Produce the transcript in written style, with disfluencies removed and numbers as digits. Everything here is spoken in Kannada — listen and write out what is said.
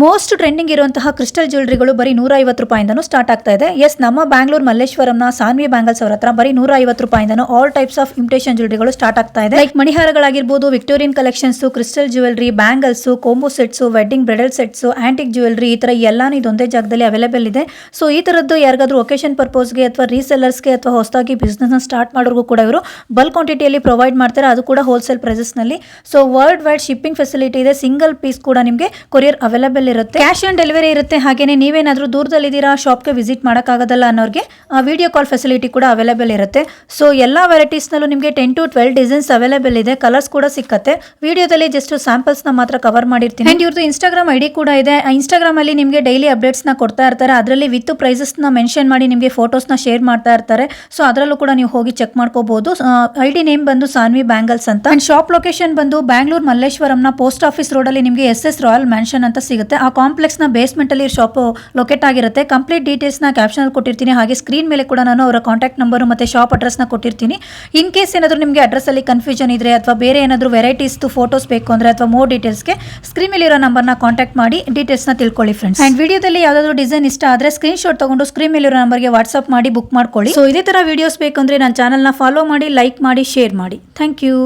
ಮೋಸ್ಟ್ ಟ್ರೆಂಡಿಂಗ್ ಇರುವಂತಹ ಕ್ರಿಸ್ಟಲ್ ಜ್ಯುವೆಲರಿಗಳು ಬರೀ 150 ರೂಪಾಯಿಂದನೂ ಸ್ಟಾರ್ಟ್ ಆಗ್ತಾ ಇದೆ. ಎಸ್, ನಮ್ಮ ಬ್ಯಾಂಗ್ಳೂರ್ ಮಲ್ಲೇಶ್ವರಂನ ಸಾನ್ವಿ ಬ್ಯಾಂಗಲ್ಸ್ ಅವರ ಹತ್ರ ಬರೀ 150 ರೂಪಾಯಿಂದನೂ ಆಲ್ ಟೈಪ್ಸ್ ಆಫ್ ಇಮಿಟೇಷನ್ ಜ್ಯುವೆಲರಿಗಳು ಸ್ಟಾರ್ಟ್ ಆಗ್ತಾ ಇದೆ. ಲೈಕ್ ಮಣಿಹಾರಗಳಾಗಿರ್ಬೋದು, Victorian collections, crystal jewellery, bangles, combo sets, wedding bridal sets, antique jewellery, ಈ ತರ ಎಲ್ಲಾನು ಇದೊಂದೇ ಜಾಗದಲ್ಲಿ ಅವೈಲೇಬಲ್ ಇದೆ. ಸೊ ಈ ತರದ್ದು ಯಾರಿಗಾದ್ರೂ ಒಕೇಶನ್ ಪರ್ಪಸ್ಗೆ ಅಥವಾ ರೀಸೆಲ್ಲರ್ಸ್ಗೆ ಅಥವಾ ಹೊಸದಾಗಿ ಬಿಸ್ನೆಸ್ ಸ್ಟಾರ್ಟ್ ಮಾಡೋರ್ಗೂ ಕೂಡ ಇವರು ಬಲ್ಕ್ ಕ್ವಾಂಟಿಟಿಯಲ್ಲಿ ಪ್ರೊವೈಡ್ ಮಾಡ್ತಾರೆ, ಅದು ಕೂಡ ಹೋಲ್ಸೇಲ್ ಪ್ರೈಸಸ್ ನಲ್ಲಿ. So world wide shipping facility ಇದೆ. ಸಿಂಗಲ್ ಪೀಸ್ ಕೂಡ ನಿಮಗೆ ಕೊರಿಯರ್ ಅವೈಲೇಬಲ್ ಇರುತ್ತೆ. ಕ್ಯಾಶ್ ಆನ್ ಡೆಲಿವರಿ ಇರುತ್ತೆ. ಹಾಗೇನೆ ನೀವೇನಾದ್ರೂ ದೂರದಲ್ಲಿದ್ದೀರಾ, ಶಾಪ್ಗೆ ವಿಸಿಟ್ ಮಾಡೋಕ್ಕಾಗೋದಲ್ಲ ಅನ್ನೋರಿಗೆ ವಿಡಿಯೋ ಕಾಲ್ ಫೆಸಿಲಿಟಿ ಕೂಡ ಅವೈಲೇಬಲ್ ಇರುತ್ತೆ. ಸೊ ಎಲ್ಲಾ ವೆರೈಟೀಸ್ ನಲ್ಲೂ ನಿಮಗೆ 10 to 12 ಡಿಸೈನ್ಸ್ ಅವೈಲೇಬಲ್ ಇದೆ. ಕಲರ್ಸ್ ಕೂಡ ಸಿಕ್ಕತ್ತೆ. ವಿಡಿಯೋದಲ್ಲಿ ಜಸ್ಟ್ ಸ್ಯಾಂಪಲ್ಸ್ ನ ಮಾತ್ರ ಕವರ್ ಮಾಡಿರ್ತೀನಿ. ಅಂಡ್ ಇವ್ರದ್ದು ಇನ್ಸ್ಟಾಗ್ರಾಮ್ ಐಡಿ ಕೂಡ ಇದೆ. ಇನ್ಸ್ಟಾಗ್ರಾಮ್ ಅಲ್ಲಿ ನಿಮಗೆ ಡೈಲಿ ಅಪ್ಡೇಟ್ಸ್ ನ ಕೊಡ್ತಾ ಇರ್ತಾರೆ. ಅದರಲ್ಲಿ ವಿತ್ ಪ್ರೈಸಸ್ ನ ಮೆನ್ಷನ್ ಮಾಡಿ ನಿಮಗೆ ಫೋಟೋಸ್ ನ ಶೇರ್ ಮಾಡ್ತಾ ಇರ್ತಾರೆ. ಸೊ ಅದರಲ್ಲೂ ಕೂಡ ನೀವು ಹೋಗಿ ಚೆಕ್ ಮಾಡ್ಕೋಬಹುದು. ಐಡಿ ನೇಮ್ ಬಂದು ಸಾನ್ವಿ ಬ್ಯಾಂಗಲ್ಸ್ ಅಂತ. ಅಂಡ್ ಶಾಪ್ ಲೊಕೇಶನ್ ಬಂದು ಬ್ಯಾಂಗ್ಳೂರ್ ಮಲ್ಲೇಶ್ವರಂನ ಪೋಸ್ಟ್ ಆಫೀಸ್ ರೋಡ್ ಅಲ್ಲಿ ನಿಮಗೆ SS ರಾಯಲ್ ಮ್ಯಾನ್ಷನ್ ಅಂತ ಸಿಗುತ್ತೆ. ಆ ಕಾಂಪ್ಲೆಕ್ಸ್ ನ ಬೇಸ್ಮೆಂಟ್ ಅಲ್ಲಿ ಶಾಪ್ ಲೊಕೇಟ್ ಆಗಿರುತ್ತೆ. ಕಂಪ್ಲೀಟ್ ಡೀಟೇಲ್ಸ್ ನ ಕ್ಯಾಪ್ಷನ್ ಅಲ್ಲಿ ಕೊಟ್ಟಿರ್ತೀನಿ. ಹಾಗೆ ಸ್ಕ್ರೀನ್ ಮೇಲೆ ಕೂಡ ನಾನು ಅವರ ಕಾಂಟ್ಯಾಕ್ಟ್ ನಂಬರ್ ಮತ್ತೆ ಶಾಪ್ ಅಡ್ರೆಸ್ ನ ಕೊಟ್ಟಿರ್ತೀನಿ. ಇನ್ ಕೇಸ್ ಏನಾದರೂ ನಿಮಗೆ ಅಡ್ರೆಸ್ ಅಲ್ಲಿ ಕನ್ಫ್ಯೂಷನ್ ಇದ್ರೆ ಅಥವಾ ಬೇರೆ ಏನಾದರೂ ವೆರೈಟೀಸ್ ಫೋಟೋಸ್ ಬೇಕು ಅಂದ್ರೆ ಅಥವಾ ಮೋರ್ ಡೀಟೇಲ್ಸ್ಗೆ ಸ್ಕ್ರೀನ್ ಮೇಲೆ ಇರೋ ನಂಬರ್ನ ಕಾಂಟ್ಯಾಕ್ಟ್ ಮಾಡಿ ಡೀಟೇಲ್ಸ್ ನ ತಿಳ್ಕೊಳ್ಳಿ ಫ್ರೆಂಡ್ಸ್. ಅಂಡ್ ವಿಡಿಯೋದಲ್ಲಿ ಯಾವ್ದಾದ್ರು ಡಿಸೈನ್ ಇಷ್ಟ ಆದ್ರೆ ಸ್ಕ್ರೀನ್ ಶಾಟ್ ತಗೊಂಡು ಸ್ಕ್ರೀನ್ ಮೇಲೆ ಇರೋ ನಂಬರ್ಗೆ ವಾಟ್ಸ್ಆಪ್ ಮಾಡಿ ಬುಕ್ ಮಾಡ್ಕೊಳ್ಳಿ. ಸೊ ಇದೇ ತರ ವಿಡಿಯೋಸ್ ಬೇಕಂದ್ರೆ ನನ್ನ ಚಾನಲ್ ನ ಫಾಲೋ ಮಾಡಿ, ಲೈಕ್ ಮಾಡಿ, ಶೇರ್ ಮಾಡಿ. Thank you.